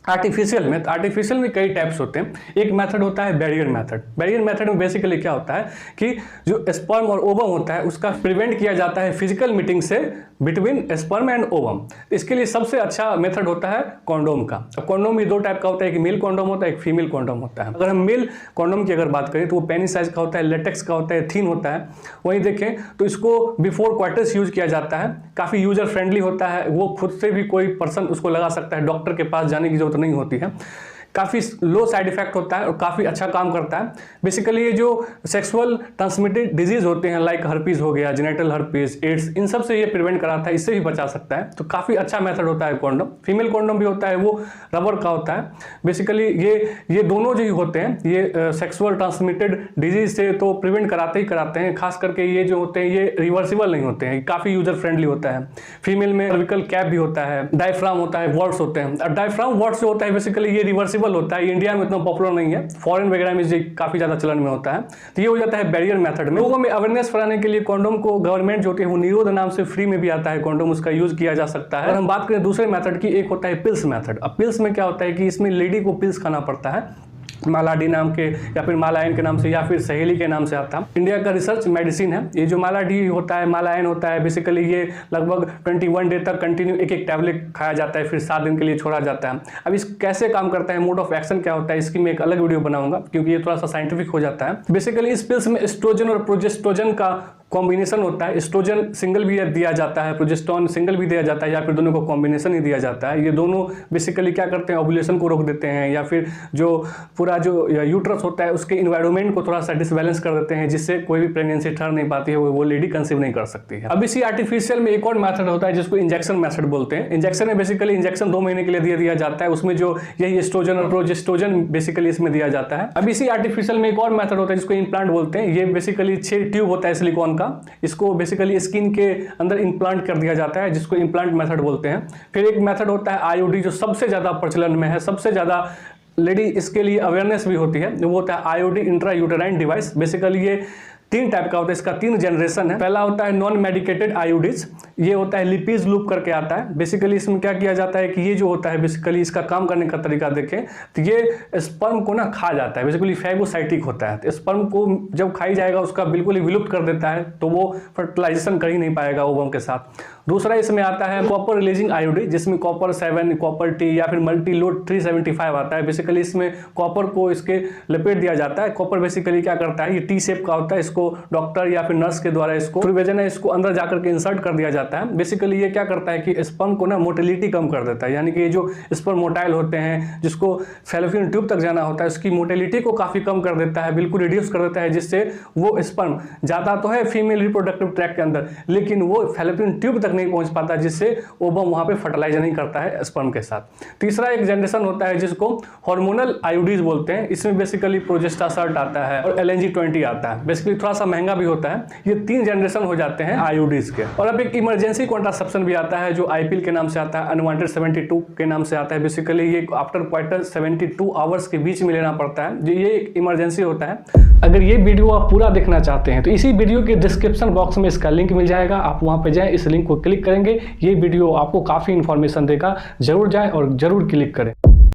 Artificial में कई types होते हैं। एक मेथड होता है बैरियर मेथड। बैरियर मेथड में बेसिकली क्या होता है कि जो स्पर्म और ओवम होता है उसका प्रिवेंट किया जाता है फिजिकल मीटिंग से बिटवीन स्पर्म एंड ओवम। इसके लिए सबसे अच्छा मेथड होता है कॉन्डोम का। अब कॉन्डोम भी दो टाइप का होता है, एक मेल कॉन्डोम होता है, एक फीमेल कॉन्डोम होता है। अगर हम मेल कॉन्डोम की अगर बात करें तो वो पेनी साइज का होता है, लेटेक्स का होता है, थिन होता है। वहीं देखें तो इसको बिफोर क्वार्टर्स यूज किया जाता है, काफ़ी यूजर फ्रेंडली होता है, वो खुद से भी कोई पर्सन उसको लगा सकता है, डॉक्टर के पास जाने की जरूरत नहीं होती है। काफ़ी लो साइड इफेक्ट होता है और काफ़ी अच्छा काम करता है। बेसिकली ये जो सेक्सुअल ट्रांसमिटेड डिजीज होते हैं लाइक हर्पीज हो गया, जेनेटल हर्पीज, एड्स, इन सब से ये प्रिवेंट कराता है, इससे भी बचा सकता है। तो काफ़ी अच्छा मेथड होता है कॉन्डम। फीमेल कॉन्डम भी होता है, वो रबर का होता है। बेसिकली ये दोनों जो होते हैं ये सेक्सुअल ट्रांसमिटेड डिजीज से तो प्रिवेंट कराते ही कराते हैं। खास करके ये जो होते हैं ये रिवर्सिबल नहीं होते हैं, काफ़ी यूजर फ्रेंडली होता है। फीमेल में सर्विकल कैप भी होता है, डायफ्राम होता है, वॉर्ड्स होते हैं। और डायफ्राम वॉर्ड्स जो होता है बेसिकली ये रिवर्सिबल होता है। इंडिया में इतना पॉपुलर नहीं है, फॉरेन वगैरह में ये काफी ज्यादा चलन में होता है। तो ये हो जाता है बैरियर मेथड में। लोगों में अवेयरनेस फैलाने के लिए कॉन्डोम को गवर्नमेंट जो है वो निरोध नाम से फ्री में भी आता है कॉन्डोम, उसका यूज किया जा सकता है। और हम बात करें दूसरे मेथड की, एक होता है पिल्स मेथड। अब पिल्स में क्या होता है कि इसमें लेडी को पिल्स खाना पड़ता है, मालाडी नाम के या फिर मालायन के नाम से या फिर सहेली के नाम से आता है। इंडिया का रिसर्च मेडिसिन है। ये जो मालाडी होता है, मालायन होता है, बेसिकली ये लगभग 21 डे तक कंटिन्यू एक टैबलेट खाया जाता है, फिर 7 दिन के लिए छोड़ा जाता है। अब इस कैसे काम करता है, मोड ऑफ एक्शन क्या होता है, इसकी मैं एक अलग वीडियो बनाऊंगा क्योंकि ये थोड़ा सा साइंटिफिक हो जाता है। बेसिकली इस पिल्स में एस्ट्रोजन और प्रोजेस्ट्रोजन का कॉम्बिनेशन होता है। एस्ट्रोजन सिंगल भी दिया जाता है, प्रोजेस्टेरोन सिंगल भी दिया जाता है, या फिर दोनों को कॉम्बिनेशन ही दिया जाता है। ये दोनों बेसिकली क्या करते हैं, ओव्यूलेशन को रोक देते हैं, या फिर जो पूरा जो यूट्रस होता है उसके इन्वायरमेंट को थोड़ा सा डिसबैलेंस कर देते हैं, जिससे कोई भी प्रेगनेंसी ठहर नहीं पाती है, वो लेडी कंसीव नहीं कर सकती है। अब इसी आर्टिफिशियल में एक और मेथड होता है जिसको इंजेक्शन मेथड बोलते हैं। इंजेक्शन में बेसिकली इंजेक्शन 2 महीने के लिए दिया जाता है, उसमें जो यही एस्ट्रोजन और प्रोजेस्ट्रोजन बेसिकली इसमें दिया जाता है। अब इसी आर्टिफिशियल में एक और मेथड होता है जिसको इम्प्लांट बोलते हैं। ये बेसिकली 6 ट्यूब होता है सिलिकॉन का, इसको बेसिकली स्किन के अंदर इम्प्लांट कर दिया जाता है, जिसको इम्प्लांट मेथड बोलते हैं। फिर एक मेथड होता है आईओडी, जो सबसे ज्यादा प्रचलन में है, सबसे ज्यादा लेडी इसके लिए अवेयरनेस भी होती है, वो होता है IOD intra uterine device. Basically ये 3 टाइप का होता है, इसका 3 जनरेशन है। पहला होता है नॉन मेडिकेटेड आईओडीज, ये होता है लिपीज लूप करके आता है। बेसिकली इसमें क्या किया जाता है कि ये जो होता है बेसिकली इसका काम करने का तरीका देखें तो ये स्पर्म को ना खा जाता है, बेसिकली फैगोसाइटिक होता है। तो स्पर्म को जब खाई जाएगा उसका बिल्कुल ही विलुप्त कर देता है, तो वो फर्टिलाइजेशन कर ही नहीं पाएगा ओवम के साथ। दूसरा इसमें आता है कॉपर रिलीजिंग आईओडी, जिसमें कॉपर 7, कॉपर टी या फिर मल्टी लोड 375 आता है। बेसिकली इसमें कॉपर को इसके लपेट दिया जाता है। कॉपर बेसिकली क्या करता है, ये टी शेप का होता है, इसको डॉक्टर या फिर नर्स के द्वारा इसको प्रिवेजन है इसको अंदर जाकर के इंसर्ट कर दिया जाता है। बेसिकली ये क्या करता है कि स्पर्म को ना मोटिलिटी कम कर देता है, यानी कि ये जो स्पर्म मोटाइल होते हैं जिसको फैलोपियन ट्यूब तक जाना होता है उसकी मोटिलिटी को काफी कम कर देता है, बिल्कुल रिड्यूस कर देता है, जिससे वो स्पर्म जाता तो है फीमेल रिप्रोडक्टिव ट्रैक्ट के अंदर, लेकिन वो फैलोपियन ट्यूब तक नहीं पहुंच पाता, जिससे ओवम वहां पे फर्टिलाइज नहीं करता है स्पर्म के साथ। तीसरा एक जनरेशन होता है जिसको हार्मोनल आईओडीज बोलते हैं। इसमें बेसिकली प्रोजेस्टासर्ट आता है और LNG-20 आता है। बेसिकली थोड़ा सा महंगा भी होता है। ये 3 जनरेशन हो जाते हैं आईओडीज के। और अब एक इमरजेंसी कॉन्ट्रासेप्शन भी आता है जो आईपीएल के नाम से आता है, अनवांटेड 72 के नाम से आता है। बेसिकली ये आफ्टर क्वार्टर 72 आवर्स के बीच में लेना पड़ता है, ये एक इमरजेंसी होता है। अगर ये वीडियो आप पूरा देखना चाहते हैं तो इसी वीडियो के डिस्क्रिप्शन बॉक्स में इसका लिंक मिल जाएगा, आप वहां पे जाएं, इस लिंक को क्लिक करेंगे, ये वीडियो आपको काफी इंफॉर्मेशन देगा, जरूर जाएं और जरूर क्लिक करें।